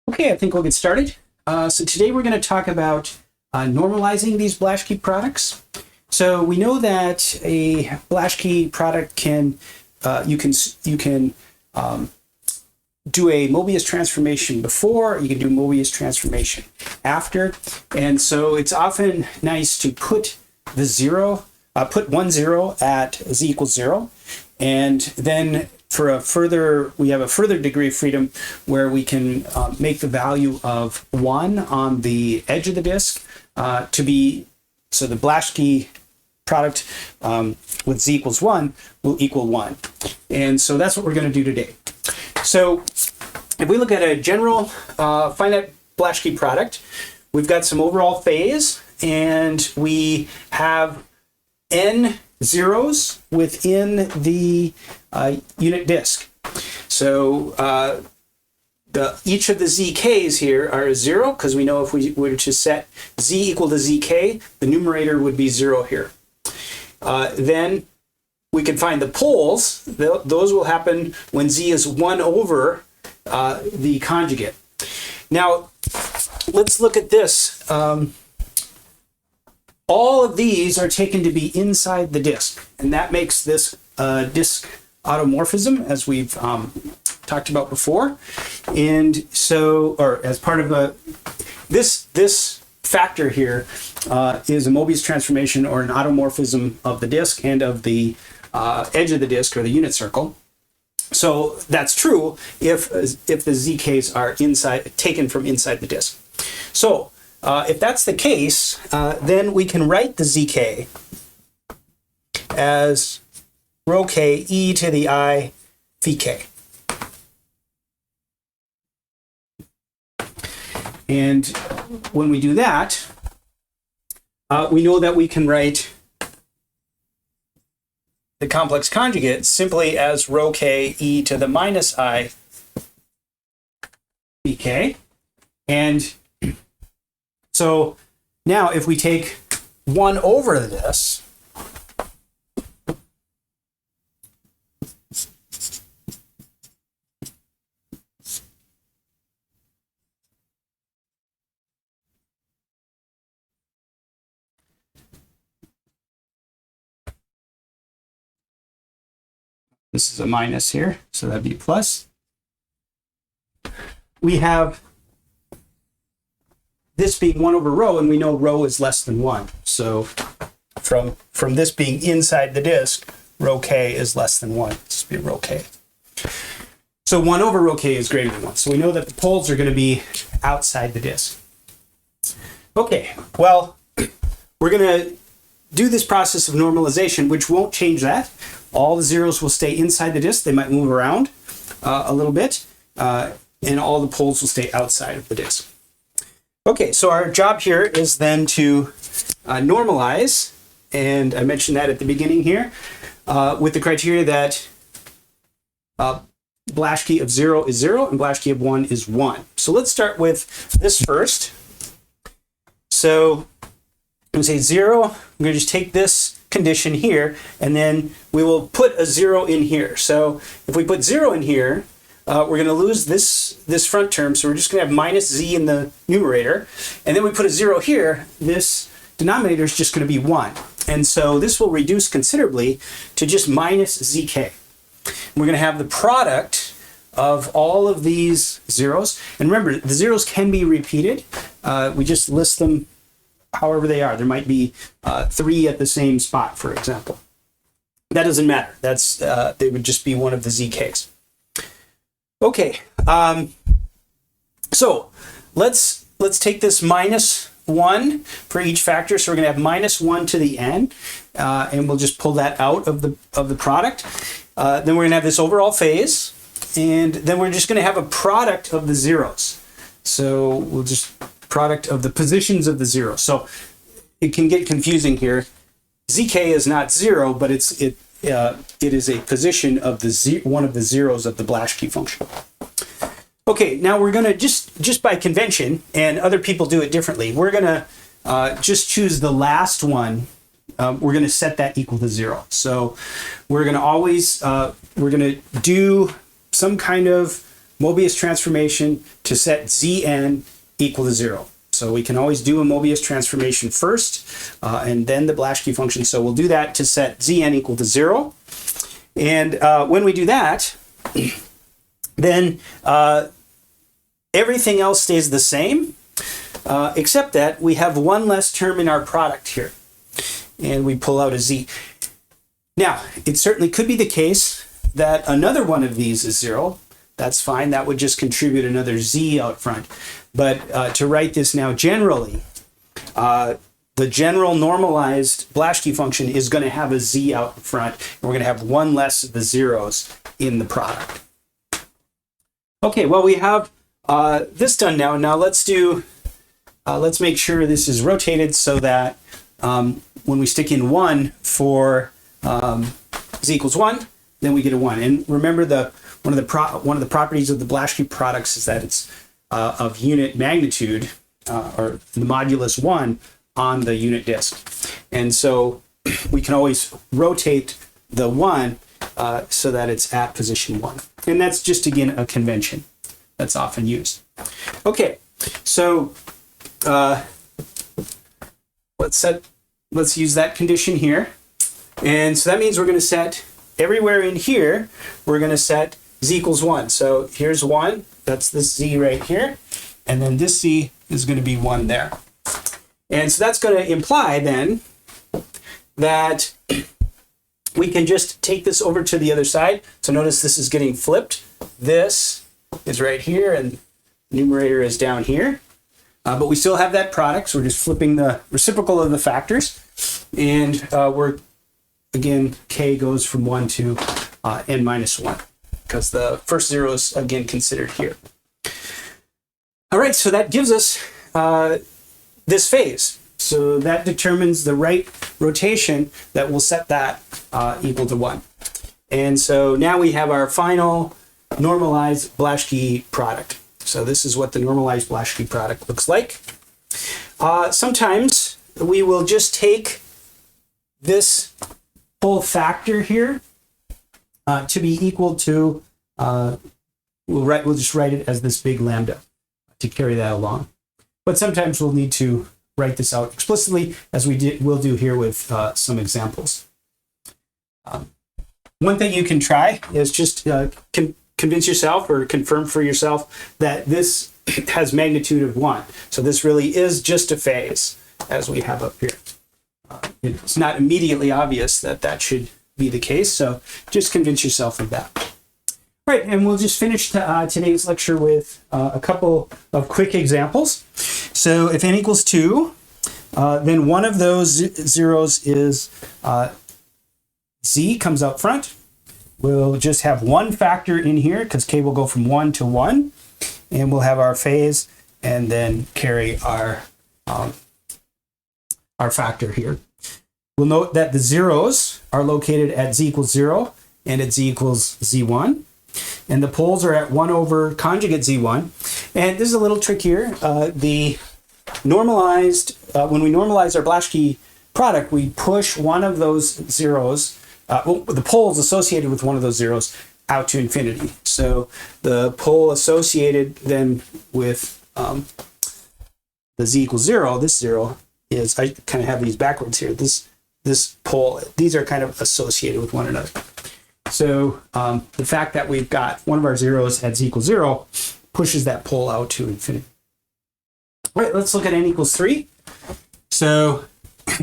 Okay, I think we'll get started. So today we're going to talk about normalizing these Blaschke products. So we know that a Blaschke product can you can do a Möbius transformation before, you can do Möbius transformation after, and so it's often nice to put the zero, put 1 0 at z equals 0, and then we have a further degree of freedom where we can make the value of 1 on the edge of the disk to be, so the Blaschke product with z equals 1 will equal 1. And so that's what we're going to do today. So if we look at a general finite Blaschke product, we've got some overall phase, and we have n zeros within the unit disk. So each of the zk's here are a 0, because we know if we were to set z equal to zk, the numerator would be 0 here. Then we can find the poles. Those will happen when z is 1 over the conjugate. Now, let's look at this. All of these are taken to be inside the disk, and that makes this disk automorphism, as we've talked about before. And so, or as part of this factor here is a Möbius transformation or an automorphism of the disk and of the edge of the disk, or the unit circle. So that's true if the zk's are taken from inside the disk. So if that's the case, then we can write the zk as rho k e to the I phi k. And when we do that, we know that we can write the complex conjugate simply as rho k e to the minus I phi k. And so now if we take 1 over this, this is a minus here, so that'd be plus. We have this being 1 over rho, and we know rho is less than 1. So from this being inside the disk, rho k is less than 1. This would be rho k. So 1 over rho k is greater than 1. So we know that the poles are going to be outside the disk. Okay, well, we're going to do this process of normalization, which won't change that. All the zeros will stay inside the disk. They might move around a little bit, and all the poles will stay outside of the disk. Okay, so our job here is then to normalize, and I mentioned that at the beginning here, with the criteria that Blaschke of 0 is 0 and Blaschke of 1 is 1. So let's start with this first. So I'm going to say 0. I'm going to just take this condition here, and then we will put a 0 in here. So if we put 0 in here, we're going to lose this front term, so we're just going to have minus z in the numerator. And then we put a 0 here, this denominator is just going to be 1. And so this will reduce considerably to just minus zk. We're going to have the product of all of these zeros. And remember, the zeros can be repeated. We just list them however they are. There might be 3 at the same spot, for example. That doesn't matter. They would just be one of the zk's. Okay, so let's take this minus 1 for each factor. So we're going to have minus 1 to the n, and we'll just pull that out of the product. Then we're going to have this overall phase, and then we're just going to have a product of the zeros. So we'll just product of the positions of the zeros. So it can get confusing here. Zk is not 0, but it is a position of one of the zeros of the Blaschke function. Okay, now we're going to just by convention, and other people do it differently, we're going to just choose the last one. We're going to set that equal to 0. So we're going to always we're going to do some kind of Möbius transformation to set Zn equal to 0. So we can always do a Möbius transformation first and then the Blaschke function. So we'll do that to set Zn equal to 0. And when we do that, then everything else stays the same, except that we have one less term in our product here. And we pull out a Z. Now, it certainly could be the case that another one of these is 0. That's fine. That would just contribute another Z out front. But to write this now generally, the general normalized Blaschke function is going to have a Z out in front, and we're going to have one less of the zeros in the product. Okay, well, we have this done now. Now let's make sure this is rotated so that when we stick in 1 for Z equals 1, then we get a 1. And remember, one of the properties of the Blaschke products is that it's of unit magnitude, or the modulus 1 on the unit disk. And so we can always rotate the 1 so that it's at position 1. And that's just, again, a convention that's often used. Okay, so let's use that condition here. And so that means we're going to set everywhere in here, we're going to set Z equals 1. So here's 1, that's this Z right here. And then this Z is going to be 1 there. And so that's going to imply then that we can just take this over to the other side. So notice this is getting flipped. This is right here and the numerator is down here. But we still have that product, so we're just flipping the reciprocal of the factors. And again, k goes from 1 to n minus 1, because the first 0 is, again, considered here. All right, so that gives us this phase. So that determines the right rotation that will set that equal to 1. And so now we have our final normalized Blaschke product. So this is what the normalized Blaschke product looks like. Sometimes we will just take this whole factor here to be equal to, we'll just write it as this big lambda to carry that along. But sometimes we'll need to write this out explicitly, as we'll do here with some examples. One thing you can try is just convince yourself or confirm for yourself that this has magnitude of 1. So this really is just a phase, as we have up here. It's not immediately obvious that that should be the case, so just convince yourself of that. Right, and we'll just finish today's lecture with a couple of quick examples. So if n equals 2, then one of those zeros is Z comes out front. We'll just have one factor in here because k will go from 1 to 1, and we'll have our phase and then carry our factor here. We'll note that the zeros are located at Z equals 0 and at Z equals Z1. And the poles are at 1 over conjugate Z1. And this is a little trick here. The normalized, when we normalize our Blaschke product, we push one of those zeros, the poles associated with one of those zeros, out to infinity. So the pole associated then with the Z equals 0, this 0 is, I kind of have these backwards here. This pole, these are kind of associated with one another. So the fact that we've got one of our zeros at Z equals 0 pushes that pole out to infinity. All right, let's look at n equals 3. So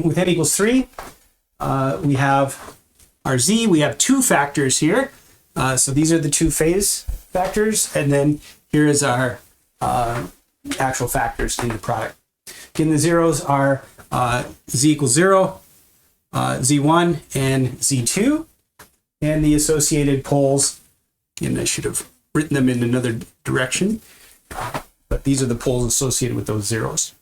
with n equals 3, we have our Z. We have two factors here. So these are the two phase factors. And then here is our actual factors in the product. Again, the zeros are Z equals 0, Z1, and Z2. And the associated poles, and I should have written them in another direction, but these are the poles associated with those zeros.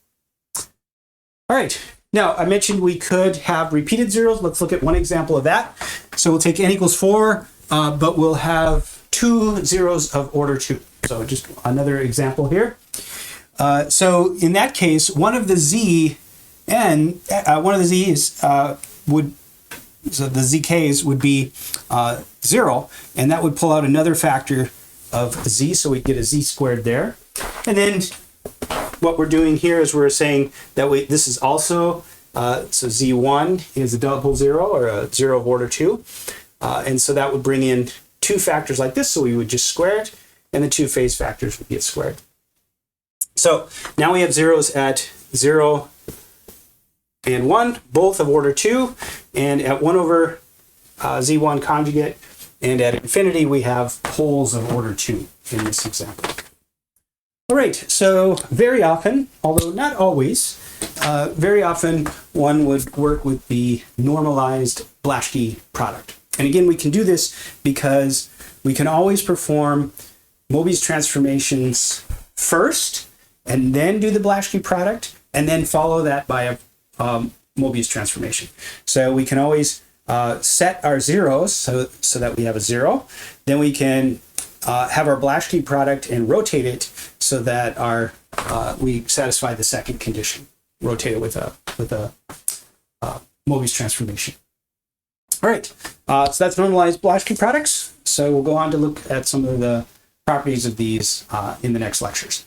All right, now I mentioned we could have repeated zeros. Let's look at one example of that. So we'll take n equals 4, but we'll have two zeros of order 2. So just another example here. So in that case, one of the z's would, so the zk's would be 0, and that would pull out another factor of z, so we get a z squared there. And then what we're doing here is we're saying that this is also, so z1 is a double zero, or a zero of order 2. And so that would bring in two factors like this, so we would just square it, and the two phase factors would get squared. So now we have zeros at 0 and 1, both of order 2, and at 1 over z1 conjugate, and at infinity we have poles of order 2 in this example. All right, so very often, although not always, very often one would work with the normalized Blaschke product. And again, we can do this because we can always perform Möbius transformations first, and then do the Blaschke product, and then follow that by a Möbius transformation. So we can always set our zeros so that we have a 0. Then we can have our Blaschke product and rotate it so that we satisfy the second condition. Rotate it with a Möbius transformation. All right, so that's normalized Blaschke products. So we'll go on to look at some of the properties of these in the next lectures.